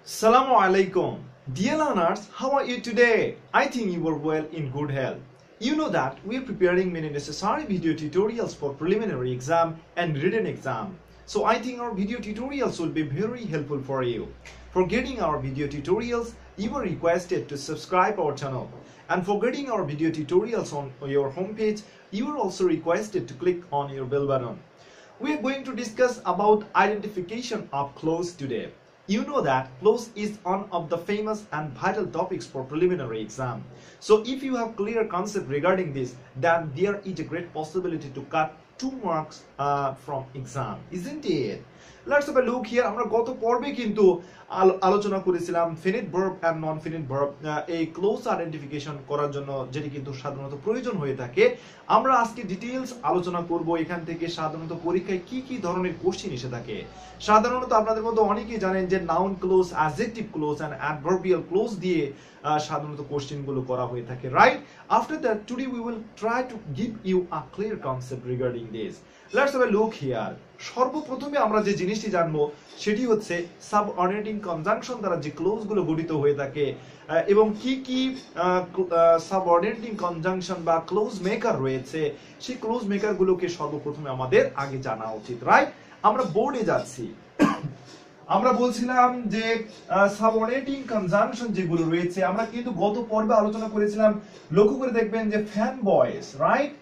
Assalamu alaikum. Dear learners, how are you today? I think you are well in good health. You know that we are preparing many necessary video tutorials for preliminary exam and written exam. So I think our video tutorials will be very helpful for you. For getting our video tutorials, you are requested to subscribe our channel. And for getting our video tutorials on your homepage, you are also requested to click on your bell button. We are going to discuss about identification of clause today. You know that clause is one of the famous and vital topics for preliminary exam. So if you have clear concept regarding this, then there is a great possibility to cut 2 marks from exam, isn't it? Let's have a look here. আমরা গত পর্বে কিন্তু আলোচনা করেছিলাম finite verb and non finite verb এই close identification করার জন্য যেটি কিন্তু সাধারণত প্রয়োজন হয়ে থাকে। আমরা আজকে ডিটেইলস আলোচনা করব এখান থেকে সাধারণত পরীক্ষায় কি কি ধরনের কোশ্চেন এসে থাকে। সাধারণত আপনাদের মধ্যে অনেকেই জানেন যে noun clause, adjective clause and adverbial clause দিয়ে সাধারণত কোশ্চেন গুলো করা হয়ে থাকে, right? After that, today we will try to give you a clear concept regarding this. Let's have a look here. সর্বপ্রথমে আমরা যে জিনিসটি জানবো সেটি হচ্ছে সাবঅর্ডিনেটিং কনজাংশন দ্বারা যে ক্লোজ গুলো গঠিত হয়ে থাকে এবং কি কি সাবঅর্ডিনেটিং কনজাংশন বা ক্লোজ মেকার রয়েছে, সেই ক্লোজ মেকার গুলোকে সর্বপ্রথমে আমাদের আগে জানা উচিত, রাইট? আমরা বোর্ডে যাচ্ছি। আমরা বলছিলাম যে সাবঅর্ডিনেটিং কনজাংশন যেগুলো রয়েছে আমরা কিন্তু গত পর্বে আলোচনা করেছিলাম। লক্ষ্য করে দেখবেন যে ফ্যান বয়েস, রাইট?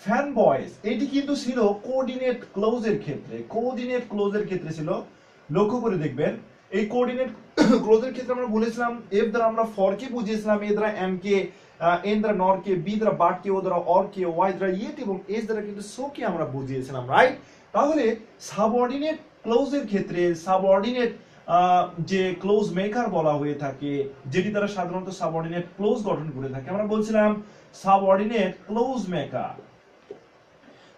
ফ্যান বয়েস এটি কিন্তু ছিল কোঅর্ডিনেট ক্লোজের ক্ষেত্রে, কোঅর্ডিনেট ক্লোজের ক্ষেত্রে ছিল। লক্ষ্য করে দেখবেন এই কোঅর্ডিনেট ক্লোজের ক্ষেত্রে আমরা বলেছিলাম এফ দ্বারা আমরা ফর কে বুঝিয়েছিলাম, এ দ্বারা এম কে, এন দ্বারা নর কে, বি দ্বারা বাট কে, ও দ্বারা অর কে, ওয়াই দ্বারা ইয়েট এবং এস দ্বারা কিন্তু সো কে আমরা বুঝিয়েছিলাম, রাইট? তাহলে সাবঅর্ডিনেট ক্লোজের ক্ষেত্রে সাবঅর্ডিনেট যে ক্লোজ মেকার বলা হয়ে থাকে, যেটি দ্বারা সাধারণত সাবঅর্ডিনেট ক্লোজ গঠন করে থাকে, আমরা বলছিলাম সাবঅর্ডিনেট ক্লোজ মেকার।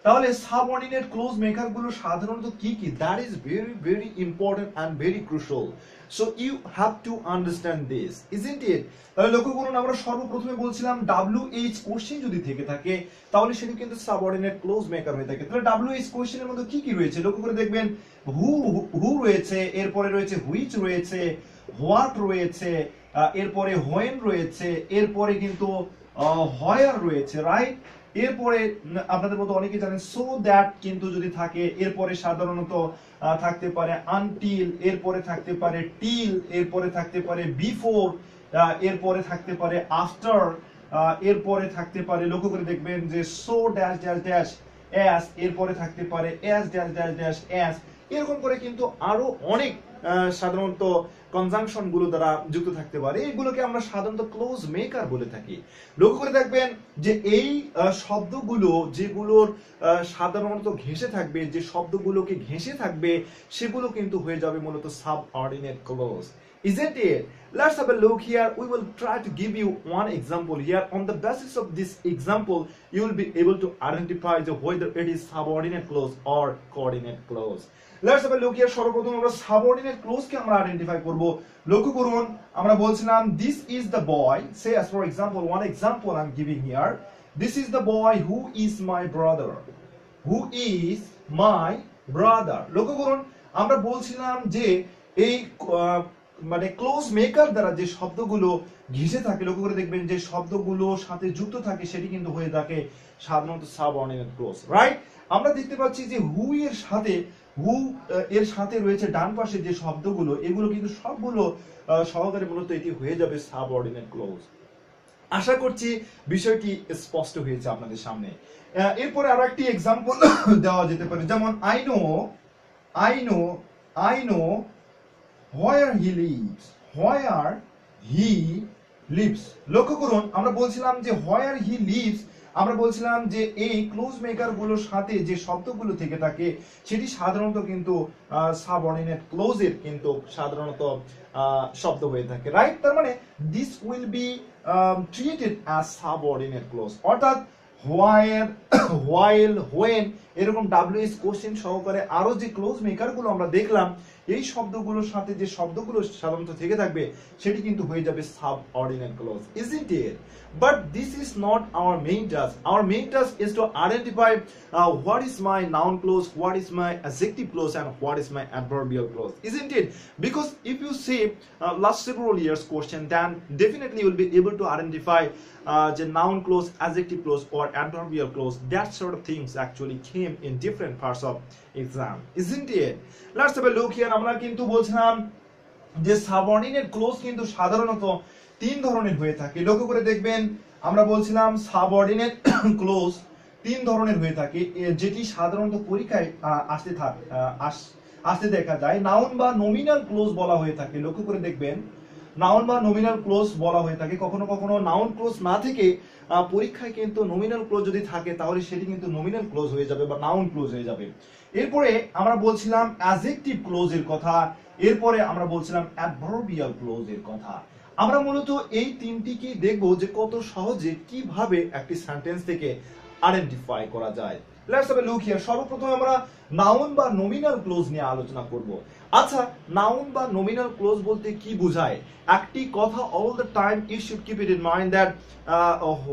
তাহলে সাবঅর্ডিনেট ক্লোজ মেকার গুলো সাধারণত কি কি, that is very very important and very crucial. So you have to understand this, isn't it? তাহলে লক্ষ্য করুন আমরা সর্বপ্রথমে বলছিলাম WH কোশ্চেন যদি থেকে থাকে তাহলে সেটি কিন্তু সাবঅর্ডিনেট ক্লোজ মেকার হয়ে থাকে। তাহলে WH কোশ্চেনের মধ্যে কি কি রয়েছে লক্ষ্য করে দেখবেন। হু রয়েছে, এরপরে রয়েছে হুইচ রয়েছে, হোয়াট রয়েছে, এরপরে হোয়েন রয়েছে, এরপরে কিন্তু হোয়ার রয়েছে, রাইট? এরপরে আপনাদের মতো অনেকে জানেন সো দ্যাট কিন্তু যদি থাকে, এরপরে সাধারণত থাকতে পারে আনটিল, এরপরে থাকতে পারে টিল, এরপরে থাকতে পারে বিফোর, এরপরে থাকতে পারে আফটার, এরপরে থাকতে পারে লক্ষ্য করে দেখবেন যে so dash dash dash as, এরপরে থাকতে পারে as dash dash dash as. এরকম করে কিন্তু আরো অনেক সাধারণত কনজাংশন গুলো দ্বারা যুক্ত থাকতে পারে, এগুলোকে আমরা সাধারণত ক্লোজ মেকার বলে থাকি। লক্ষ্য করে দেখবেন যে এই শব্দগুলো যেগুলোর সাধারণত ঘেঁষে থাকবে, যে শব্দগুলোকে ঘেঁষে থাকবে সেগুলো কিন্তু হয়ে যাবে মূলত subordinate clause, isn't it? Let's have a look here. We will try to give you one example here. On the basis of this example, you will be able to identify whether it is subordinate clause or coordinate clause. Let's have a look here. সর্বপ্রথম আমরা subordinate clause কে আমরা identify করব। লক্ষ্য করুন আমরা বলছিলাম this is the boy, say as for example, one example I'm giving here. This is the boy who is my brother. Who is my brother? লক্ষ্য করুন আমরা বলছিলাম যে এই মানে ক্লোজ মেকার দ্বারা যে শব্দগুলো ঘেঁষে থাকে, লক্ষ্য করে দেখবেন যে শব্দগুলো সাথে যুক্ত থাকে সেটি কিন্তু হয়ে থাকে সাধারণত সাবঅর্ডিনেট ক্লোজ, রাইট? আমরা দেখতে পাচ্ছি যে হু এর সাথে রয়েছে ডান পাশে যে শব্দগুলো, এগুলো কিন্তু সবগুলো সহকারে মূলত এটি হয়ে যাবে সাবঅর্ডিনেট ক্লোজ। আশা করছি বিষয়টি স্পষ্ট হয়েছে আপনাদের সামনে। এরপরে আরো একটি এক্সাম্পল দেওয়া যেতে পারে, যেমন I know where he lives. লক্ষ্য করুন আমরা বলছিলাম যে where he lives, আমরা বলছিলাম যে এই ক্লোজ মেকার গুলোর সাথে যে শব্দগুলো থেকে থাকে সেটি সাধারণত কিন্তু সাবঅর্ডিনেট ক্লোজের কিন্তু সাধারণত শব্দ হয়ে থাকে, রাইট? তার মানে this will be treated as subordinate clause, অর্থাৎ while, when এরকম WH কোশ্চেন সহকারে আরো যে ক্লোজ মেকার গুলো আমরা দেখলাম, এই শব্দগুলোর সাথে যে শব্দগুলো সাধারণত থেকে থাকবে সেটি কিন্তু হয়ে যাবে subordinate clause, isn't it? But this is not our main task. Our main task is to identify what is my noun clause, what is my adjective clause, and what is my adverbial clause, isn't it? Because if you see last several years question, then definitely you will be able to identify the noun clause, adjective clause, or adverbial clause. That sort of things actually came in different parts of exam, isn't it? Let's have a look here. আমরা কিন্তু বলছিলাম যে subordinate clause কিন্তু সাধারণত তিন ধরনের হয়ে থাকে। লক্ষ্য করে দেখবেন, আমরা বলছিলাম সাবঅর্ডিনেট ক্লোজ তিন ধরনের হয়ে থাকে, যেটি সাধারণত পরীক্ষায় আসতে দেখা যায়। নাউন বা নমিনাল ক্লোজ বলা হয়ে থাকে। লক্ষ্য করে দেখবেন, নাউন বা নমিনাল ক্লোজ বলা হয়ে থাকে। কখনো কখনো নাউন ক্লোজ না থেকে পরীক্ষায় কিন্তু নমিনাল ক্লোজ যদি থাকে তাহলে সেটি কিন্তু নমিনাল ক্লোজ হয়ে যাবে বা নাউন ক্লোজ হয়ে যাবে। এরপরে আমরা বলছিলাম অ্যাডজেক্টিভ ক্লোজের কথা, এরপরে আমরা বলছিলাম অ্যাডভার্বিয়াল ক্লোজের কথা। আমরা মূলত এই তিনটিকেই দেখব যে কত সহজে কিভাবে একটি সেন্টেন্স থেকে আইডেন্টিফাই করা যায়। Let's have a look here. সর্বপ্রথম আমরা নাউন বা নমিনাল ক্লোজ নিয়ে আলোচনা করব। আচ্ছা, নাউন বা নমিনাল ক্লোজ বলতে কি বোঝায়? একটি কথা all the time you should keep it in mind that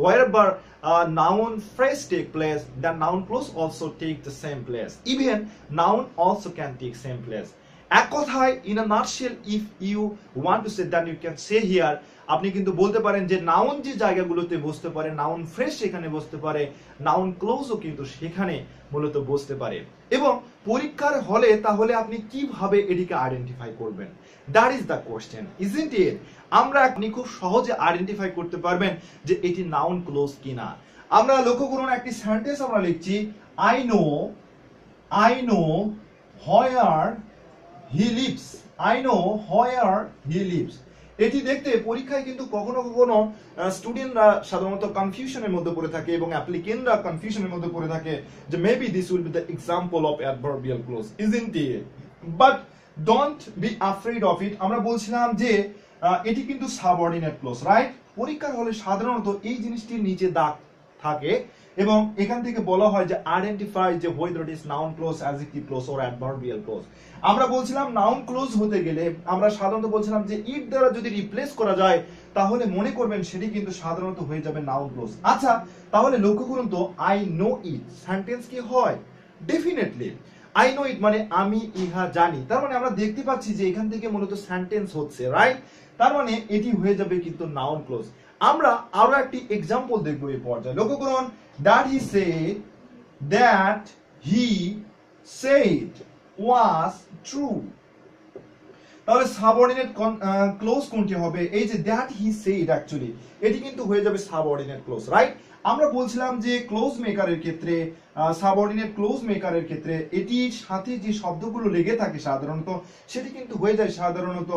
wherever noun phrase take place, the noun clause also take the same place. Even noun also can take same place. এক কথায়, in a nutshell, if you want to say, then you can say here, আপনি কিন্তু বলতে পারেন যে noun যে জায়গাগুলোতে বসতে পারে, নাউন ফ্রেজ সেখানে বসতে পারে, নাউন ক্লোজও কিন্তু সেখানে মূলত বসতে পারে। এবং পরীক্ষার হলে তাহলে আপনি কিভাবে এটিকে আইডেন্টিফাই করবেন? That is the question, isn't it? আপনি খুব সহজে আইডেন্টিফাই করতে পারবেন যে এটি নাউন ক্লোজ কিনা। আমরা লক্ষ্য করুন, একটি সেন্টেন্স আমরা লিখছি, I know where he lives. I know where he lives. এটি দেখতে পরীক্ষায় কিন্তু কখনো কখনো স্টুডেন্টরা সাধারণত কনফিউশনের মধ্যে পড়ে থাকে এবং অ্যাপ্লিকেন্টরা কনফিউশনের মধ্যে পড়ে থাকে যে maybe this will be the example of adverbial close, isn't it? But don't be afraid of it. আমরা বলছিলাম যে এটি কিন্তু সাবঅর্ডিনেট ক্লোজ, রাইট? পরীক্ষার হলে সাধারণত এই জিনিসটির নিচে দাগ থাকে এবং এখান থেকে বলা হয় যে আইডেন্টিফাই যে whether it is noun clause, adjective clause or adverbial clause. আমরা বলছিলাম নাউন ক্লোজ হতে গেলে আমরা সাধারণত বলছিলাম যে ইট দ্বারা যদি রিপ্লেস করা যায় তাহলে মনে করবেন সেটি কিন্তু সাধারণত হয়ে যাবে নাউন ক্লোজ। আচ্ছা, তাহলে লক্ষ্য করুন তো, আই নো ইট সেন্টেন্স কি হয়? ডেফিনেটলি আই নো ইট মানে আমি ইহা জানি। তার মানে আমরা দেখতে পাচ্ছি যে এখান থেকে মূলত সেন্টেন্স হচ্ছে, রাইট? তার মানে এটি হয়ে যাবে কিন্তু নাউন ক্লোজ। আমরা আরো একটি এক্সাম্পল দেখব এই পর্যায়ে। লক্ষ্য করুন, that he said was true. তাহলে সাবঅর্ডিনেট ক্লোজ কোনটি হবে? এই যে that he said, অ্যাকচুয়ালি এটি কিন্তু হয়ে যাবে সাবঅর্ডিনেট ক্লোজ, রাইট? আমরা বলছিলাম যে ক্লোজ মেকারের ক্ষেত্রে, সাবঅর্ডিনেট ক্লোজ মেকারের ক্ষেত্রে এটির সাথে যে শব্দগুলো লেগে থাকে সাধারণত সেটি কিন্তু হয়ে যায় সাধারণত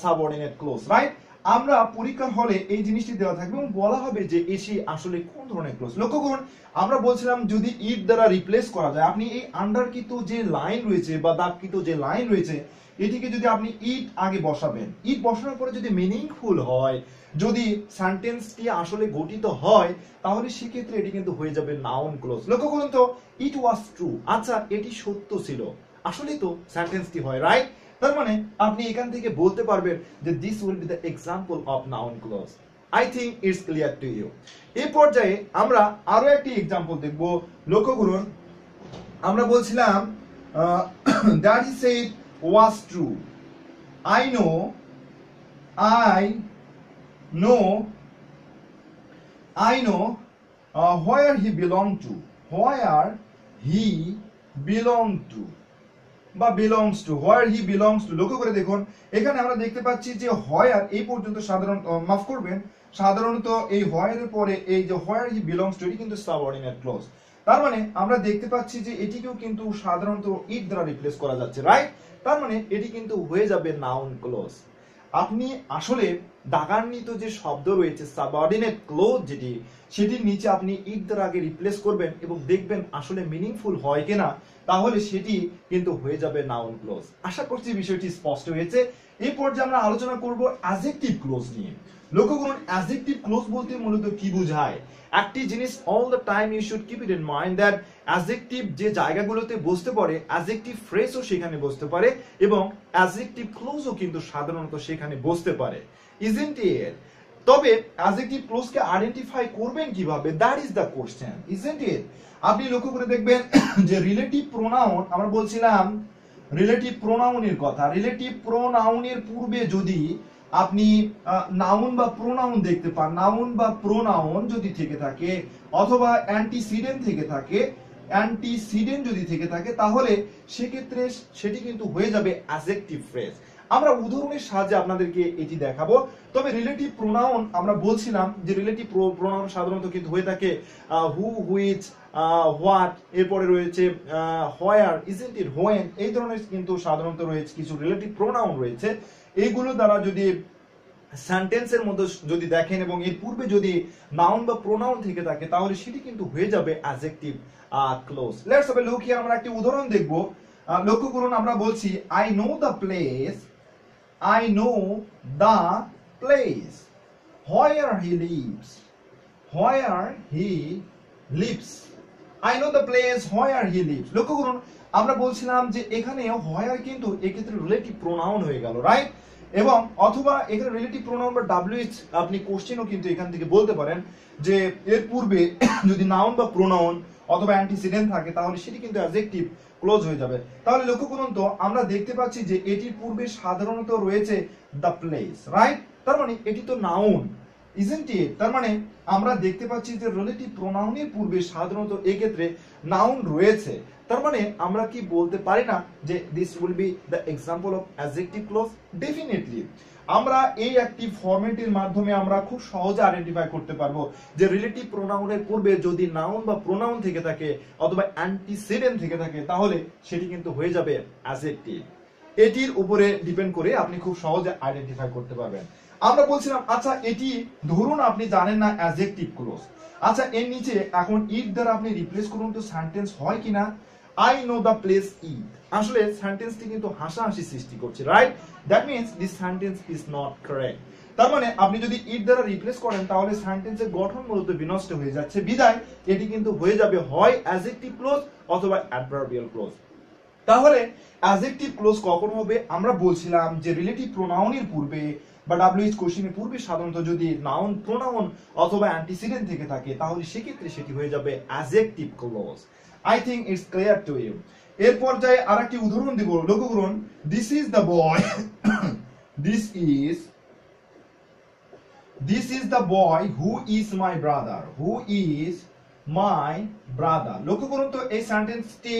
সাবঅর্ডিনেট ক্লোজ, রাইট? আমরা পরীক্ষার হলে এই জিনিসটি দেওয়া থাকবে এবং বলা হবে যে এসি আসলে কোন ধরনের ক্লোজ। লক্ষ্য করুন, আমরা বলছিলাম যদি ইট দ্বারা রিপ্লেস করা যায়, আপনি এই আন্ডারকৃত যে লাইন রয়েছে বা দাগকৃত যে লাইন রয়েছে এটিকে যদি আপনি ইট আগে বসাবেন, ইট বসানোর পরে যদি মিনিংফুল হয়, যদি সেন্টেন্সটি আসলে গঠিত হয়, তাহলে সেক্ষেত্রে এটি কিন্তু হয়ে যাবে নাউন ক্লোজ। লক্ষ্য করুন তো, ইট ওয়াজ ট্রু, আচ্ছা এটি সত্য ছিল, আসলে তো সেন্টেন্সটি হয়, রাইট? তার মানে আপনি এখান থেকে বলতে পারবেন যে this will be the example of noun clause. I think it's clear to you. এই পর্যায়ে আমরা আরো একটি এক্সাম্পল দেখব। লক্ষ্য করুন, আমরা বলছিলাম that he said was true. I know where he belonged to. Where he belonged to বা belongs to, where he belongs to. লক্ষ্য করে দেখুন, এখানে আমরা দেখতে পাচ্ছি যে where এই পর্যন্ত মাফ করবেন, সাধারণত এই where এর পরে এই যে where he belongs to এটি কিন্তু সাবঅর্ডিনেট ক্লোজ। তার মানে আমরা দেখতে পাচ্ছি যে এটিকেও কিন্তু সাধারণত ইট দ্বারা রিপ্লেস করা যাচ্ছে, রাইট? তার মানে এটি কিন্তু হয়ে যাবে নাউন ক্লোজ। আপনি আসলে দাগান্বিত যে শব্দ রয়েছে সাবঅর্ডিনেট ক্লোজ যেটি, সেটির নিচে আপনি ইট দ্বারা আগে রিপ্লেস করবেন এবং দেখবেন আসলে মিনিংফুল হয় কিনা, তাহলে সেটি কিন্তু হয়ে যাবে নাউন ক্লোজ। আশা করছি বিষয়টি স্পষ্ট হয়েছে। এই পর্যায়ে আমরা আলোচনা করব অ্যাডজেক্টিভ ক্লোজ নিয়ে। লক্ষ্য করুন অ্যাডজেক্টিভ ক্লোজ বলতে মূলত কি বোঝায়। একটি জিনিস all the time you should keep it in mind that adjective যে জায়গাগুলোতে বসতে পারে অ্যাডজেক্টিভ ফ্রেজও সেখানে বসতে পারে এবং অ্যাডজেক্টিভ ক্লোজও কিন্তু সাধারণত সেখানে বসতে পারে, ইজন্ট ইট? তবে অ্যাডজেক্টিভ ক্লোজকে আইডেন্টিফাই করবেন কিভাবে, that is the question, isn't it? আপনি লক্ষ্য করে দেখবেন যে রিলেটিভ প্রোনাউন, আমরা বলছিলাম রিলেটিভ প্রোনাউনের কথা, রিলেটিভ প্রোনাউনের পূর্বে যদি আপনি নাউন বা প্রোনাউন দেখতে পান, নাউন বা প্রোনাউন যদি থেকে থাকে অথবা অ্যান্টিসিডেন্ট থেকে থাকে, অ্যান্টিসিডেন্ট যদি থেকে থাকে তাহলে সেক্ষেত্রে সেটি কিন্তু হয়ে যাবে অ্যাডজেক্টিভ ফ্রেজ। আমরা উদাহরণের সাহায্যে আপনাদেরকে এটি দেখাবো। তবে রিলেটিভ প্রোনাউন আমরা বলছিলাম যে রিলেটিভ প্রোনাউন সাধারণত কিন্তু হয়ে থাকে হু, হুইচ, হোয়াট, এরপরে রয়েছে হোয়ার, ইজন্ট ইট, হোয়েন, এই ধরনের কিন্তু সাধারণত রয়েছে কিছু রিলেটিভ প্রোনাউন রয়েছে। এইগুলো দ্বারা যদি সেন্টেন্সের মধ্যে যদি দেখেন এবং এর পূর্বে যদি নাউন বা প্রোনাউন থেকে থাকে তাহলে সেটি কিন্তু হয়ে যাবে adjective clause. Let's have a look here. আমরা একটি উদাহরণ দেখব। লক্ষ্য করুন, আমরা বলছি I know the place, I know the place where he lives, where he lives. I know the place where he lives. লক্ষ্য করুন, আমরা বলছিলাম যে এখানে where কিন্তু এক্ষেত্রে রিলেটিভ প্রোনাউন হয়ে গেল, রাইট? এবং অথবা এখানে রিলেটিভ প্রোনাউন বা WH আপনি কোশ্চেনও কিন্তু এখান থেকে বলতে পারেন যে এর পূর্বে যদি নাউন বা প্রোনাউন অথবা অ্যান্টিসিডেন্ট থাকে তাহলে সেটি কিন্তু অ্যাডজেক্টিভ ক্লোজ হয়ে যাবে। তাহলে লক্ষ্য করুন তো আমরা দেখতে পাচ্ছি যে এটির পূর্বে সাধারণত রয়েছে দ্য প্লেস, রাইট? তার মানে এটি তো নাউন, ইজন্ট ইট? তার মানে আমরা দেখতে পাচ্ছি যে রিলেটিভ প্রোনাউনের পূর্বে সাধারণত এক্ষেত্রে নাউন রয়েছে। তার মানে আমরা কি বলতে পারি না যে this will be the example of adjective close? Definitely আমরা এই অ্যাক্টিভ ফরম্যাটের মাধ্যমে আমরা খুব সহজে আইডেন্টিফাই করতে পারবো যে রিলেটিভ প্রোনাউনের পূর্বে যদি নাউন বা প্রোনাউন থেকে থাকে অথবা অ্যান্টিসিডেন্ট থেকে থাকে তাহলে সেটি কিন্তু হয়ে যাবে অ্যাডজেক্টিভ। এটির উপরে ডিপেন্ড করে আপনি খুব সহজে আইডেন্টিফাই করতে পারবেন। আমরা বলছিলাম আচ্ছা এটি ধরুন আপনি জানেন না অ্যাডজেক্টিভ ক্লোজ, আচ্ছা এর নিচে এখন ইট দ্বারা আপনি রিপ্লেস করুন তো সেন্টেন্স হয় কিনা। I know the place eat, আসলে সেন্টেন্সটি কিন্তু হাসাহাসি সৃষ্টি করছে, right? That means this sentence is not correct. তার মানে আপনি যদি ইট দ্বারা রিপ্লেস করেন তাহলে সেন্টেন্সের গঠন মূলত বিনষ্ট হয়ে যাচ্ছে, বিদায় এটি কিন্তু হয়ে যাবে হয় অ্যাডজেক্টিভ ক্লোজ অথবা অ্যাডভার্বিয়াল ক্লোজ। তাহলে অ্যাডজেক্টিভ ক্লোজ কখন হবে? আমরা বলছিলাম যে রিলেটিভ প্রোনাউনের পূর্বে বা WH কোশ্চেনের পূর্বে সাধারণত যদি নাউন, প্রোনাউন অথবা অ্যান্টিসিডেন্ট থেকে থাকে তাহলে সেক্ষেত্রে সেটি হয়ে যাবে adjective clause. I think it's clear to you. এর পর্যায়ে আরেকটি উদাহরণ দিব। লক্ষ্য করুন, this is the boy this is the boy who is my brother, who is my brother. লক্ষ্য করুন তো এই সেন্টেন্সটি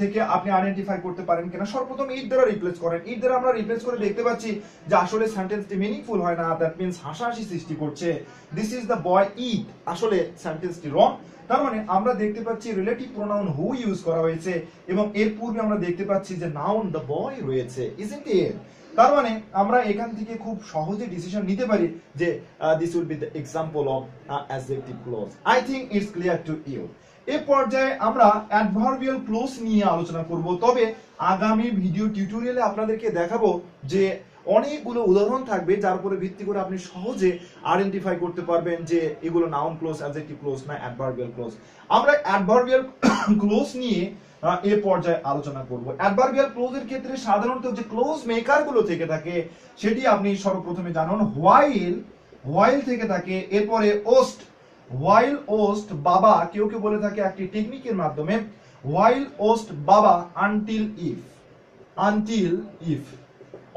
থেকে আপনি আইডেন্টিফাই করতে পারেন কিনা। সর্বপ্রথম ইট দ্বারা রিপ্লেস করেন। ইট দ্বারা আমরা রিপ্লেস করে দেখতে পাচ্ছি যে আসলে সেন্টেন্সটি মিনিংফুল হয় না, দ্যাট মিন্স হাসাহাসি সৃষ্টি করছে। দিস ইজ দ্য বয় ইট, আসলে সেন্টেন্সটি রং। তার মানে আমরা দেখতে পাচ্ছি রিলেটিভ প্রোনাউন হু ইউজ করা হয়েছে এবং এর পূর্বে আমরা দেখতে পাচ্ছি যে নাউন দ্য বয় রয়েছে, ইজন্ট ইট? তার মানে আমরা এখান থেকে খুব সহজে ডিসিশন নিতে পারি যে this will be the example of adjective clause. I think it's clear to you. এই পর্যায়ে আমরা অ্যাডভার্বিয়াল ক্লোজ নিয়ে আলোচনা করব। তবে আগামী ভিডিও টিউটোরিয়ালে আপনাদেরকে দেখাবো যে অনেকগুলো উদাহরণ থাকবে যার উপরে ভিত্তি করে আপনি সহজে আইডেন্টিফাই করতে পারবেন যে এগুলো নাউন ক্লোজ, অ্যাডজেক্টিভ ক্লোজ না অ্যাডভার্বিয়াল ক্লোজ। আমরা অ্যাডভার্বিয়াল ক্লোজ নিয়ে এই পর্যায়ে আলোচনা করব। অ্যাডভার্বিয়াল ক্লোজের ক্ষেত্রে সাধারণত যে ক্লোজ মেকার গুলো থেকে থাকে সেটি আপনি সর্বপ্রথমে জানুন। হোয়াইল থেকে থাকে, এরপরে ওস্ট, হোয়াইল ওস্ট বাবা, কেউ কেউ বলে থাকে একটি টেকনিকের মাধ্যমে হোয়াইল ওস্ট বাবা আনটিল ইফ।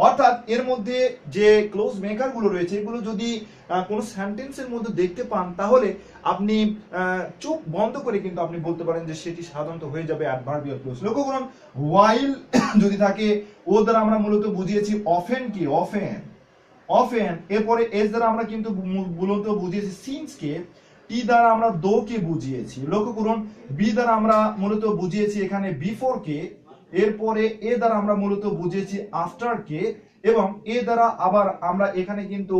অর্থাৎ এর মধ্যে যে ক্লোজ মেকার গুলো রয়েছে এগুলো যদি কোন সেন্টেন্সের মধ্যে দেখতে পান তাহলে আপনি চোখ বন্ধ করে কিন্তু আপনি বলতে পারেন যে সেটি সাধারণত হয়ে যাবে অ্যাডভার্বিয়াল ক্লোজ। লক্ষ্য করুন, হোয়াইল যদি থাকে ও দ্বারা আমরা মূলত বুঝিয়েছি অফেন কে, অফেন। এরপরে এস দ্বারা আমরা কিন্তু মূলত বুঝিয়েছি সিন্স কে, টি দ্বারা আমরা দো কে বুঝিয়েছি। লক্ষ্য করুন, বি দ্বারা আমরা মূলত বুঝিয়েছি এখানে বিফোর কে, এরপরে এ দ্বারা আমরা মূলত বুঝিয়েছি আফটার কে, এবং এ দ্বারা আবার আমরা এখানে কিন্তু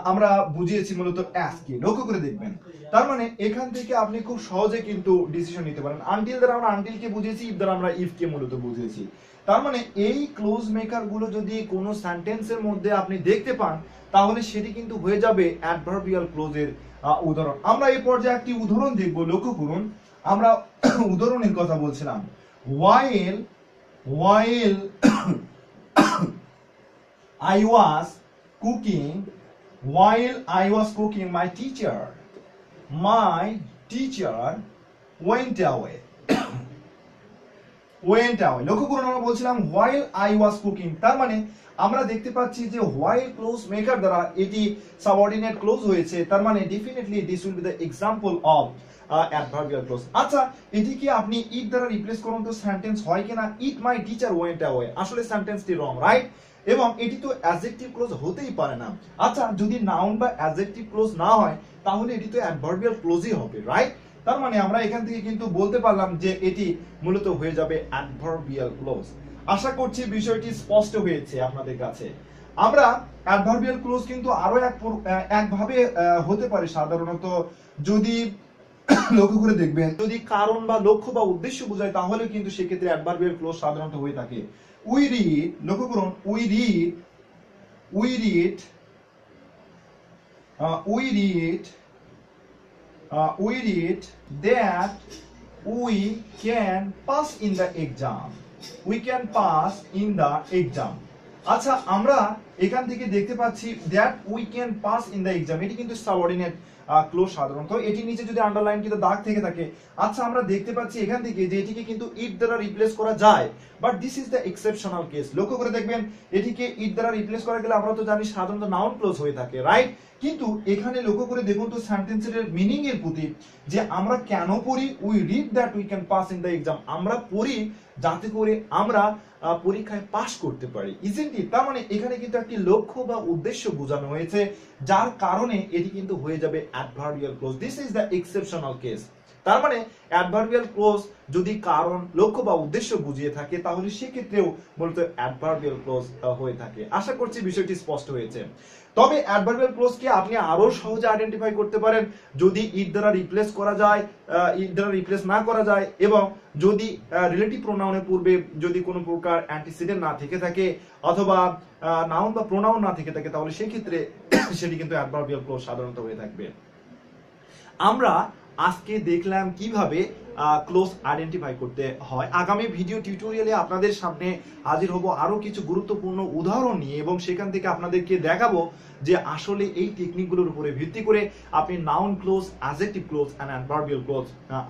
আমরা বুঝিয়েছি মূলত অ্যাস কে। লক্ষ্য করে দেখবেন, তার মানে এখান থেকে আপনি খুব সহজে কিন্তু ডিসিশন নিতে পারেন। আনটিল দ্বারা আমরা আনটিল কে বুঝিয়েছি, ইফ দ্বারা আমরা ইফ কে মূলত বুঝিয়েছি। তার মানে এই ক্লোজ মেকার গুলো যদি কোনো সেন্টেন্সের মধ্যে আপনি দেখতে পান তাহলে সেটি কিন্তু হয়ে যাবে অ্যাডভার্বিয়াল ক্লোজের উদাহরণ। আমরা এই পর্যায়ে একটি উদাহরণ দেখব, লক্ষ্য করুন। আমরা উদাহরণের কথা বলছিলাম। while I was cooking my teacher went away লক্ষ্য করুন, আমরা বলছিলাম while I was cooking, তার মানে আমরা দেখতে পাচ্ছি যে while ক্লোজ মেকার দ্বারা এটি সাবঅর্ডিনেট ক্লোজ হয়েছে, তার মানে definitely this will be the example of adverbial close. আচ্ছা, এটি কি আপনি ইট দ্বারা রিপ্লেস করুন তো সেন্টেন্স হয় কিনা? ইট মাই টিচার ওয়েন্ট অ্যাওয়ে, আসলে সেন্টেন্সটি রং, রাইট? এবং এটি তো অ্যাডজেক্টিভ ক্লোজ হতেই পারে না। আচ্ছা, যদি নাউন বা অ্যাডজেক্টিভ ক্লোজ না হয় তাহলে এটি তো অ্যাডভার্বিয়াল ক্লোজই হবে, রাইট? তার মানে আমরা এখান থেকে কিন্তু বলতে পারলাম যে এটি মূলত হয়ে যাবে অ্যাডভার্বিয়াল ক্লোজ। আশা করছি বিষয়টি স্পষ্ট হয়েছে আপনাদের কাছে। আমরা অ্যাডভার্বিয়াল ক্লোজ কিন্তু আরো একভাবে হতে পারে সাধারণত, যদি লক্ষ্য করে দেখবেন, যদি কারণ বা লক্ষ্য বা উদ্দেশ্য বোঝায় তাহলে কিন্তু সেক্ষেত্রে অ্যাডভার্বিয়াল ক্লোজ সাধারণত হয়ে থাকে। উই রিড, লক্ষ্য করুন, we read that we can pass in the exam. আচ্ছা, আমরা এখান থেকে দেখতে পাচ্ছি that we can pass in the exam, এটি কিন্তু সাবঅর্ডিনেট ক্লোজ সাধারণত। এটি নিচে যদি আন্ডারলাইন কিন্তু দাগ থেকে থাকে, আচ্ছা আমরা দেখতে পাচ্ছি এখান থেকে যে এটিকে কিন্তু ইট দ্বারা রিপ্লেস করা যায়, but this is the exceptional case. লক্ষ্য করে দেখবেন, এটিকে ইট দ্বারা রিপ্লেস করা গেলে আমরা তো জানি সাধারণত নাউন ক্লোজ হয়ে থাকে, রাইট? কিন্তু এখানে লক্ষ্য করে দেখুন তো সেন্টেন্সের মিনিং এর প্রতি, যে আমরা কেন পড়ি we read that we can pass in the exam, আমরা পড়ি যাতে করে আমরা পরীক্ষায় পাস করতে পারি, ইজন্ট ইট? তার মানে এখানে কিন্তু একটি লক্ষ্য বা উদ্দেশ্য বোঝানো হয়েছে, যার কারণে এটি কিন্তু হয়ে যাবে adverbial close. This is the exceptional case. তার মানে অ্যাডভার্বিয়াল ক্লোজ যদি কারণ, লক্ষ্য বা উদ্দেশ্য বুঝিয়ে থাকে তাহলে সেক্ষেত্রেও মূলত অ্যাডভার্বিয়াল ক্লোজ হয়ে থাকে। আশা করছি বিষয়টি স্পষ্ট হয়েছে। তবে অ্যাডভার্বিয়াল ক্লোজকে আপনি আরো সহজে আইডেন্টিফাই করতে পারেন যদি ইট দ্বারা রিপ্লেস করা যায়, ইট দ্বারা রিপ্লেস না করা যায়, এবং যদি রিলেটিভ প্রোনাউনের পূর্বে যদি কোনো প্রকার অ্যান্টিসিডেন্ট না থেকে থাকে, অথবা নাউন বা প্রোনাউন না থেকে থাকে, তাহলে সেই ক্ষেত্রে সেটি কিন্তু অ্যাডভার্বিয়াল ক্লোজ সাধারণত হয়ে থাকবে। আমরা আজকে দেখলাম কিভাবে ক্লোজ আইডেন্টিফাই করতে হয়। আগামী ভিডিও টিউটোরিয়ালে আপনাদের সামনে হাজির হব আরো কিছু গুরুত্বপূর্ণ উদাহরণ নিয়ে, এবং সেখান থেকে আপনাদেরকে দেখাবো যে আসলে এই টেকনিকগুলোর উপরে ভিত্তি করে আপনি noun clause, adjective clause and adverbial clause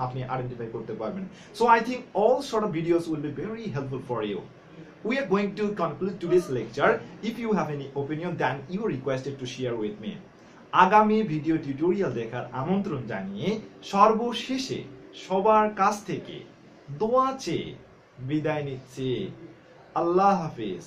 আপনি আইডেন্টিফাই করতে পারবেন। So I think all sort of videos will be very helpful for you. We are going to conclude today's lecture. If you have any opinion, then you are requested to share with me. আগামী video tutorial দেখার আমন্ত্রণ জানিয়ে সর্বশেষে সবার কাছ থেকে দোয়া চেয়ে বিদায় নিচ্ছি। আল্লাহ হাফেজ।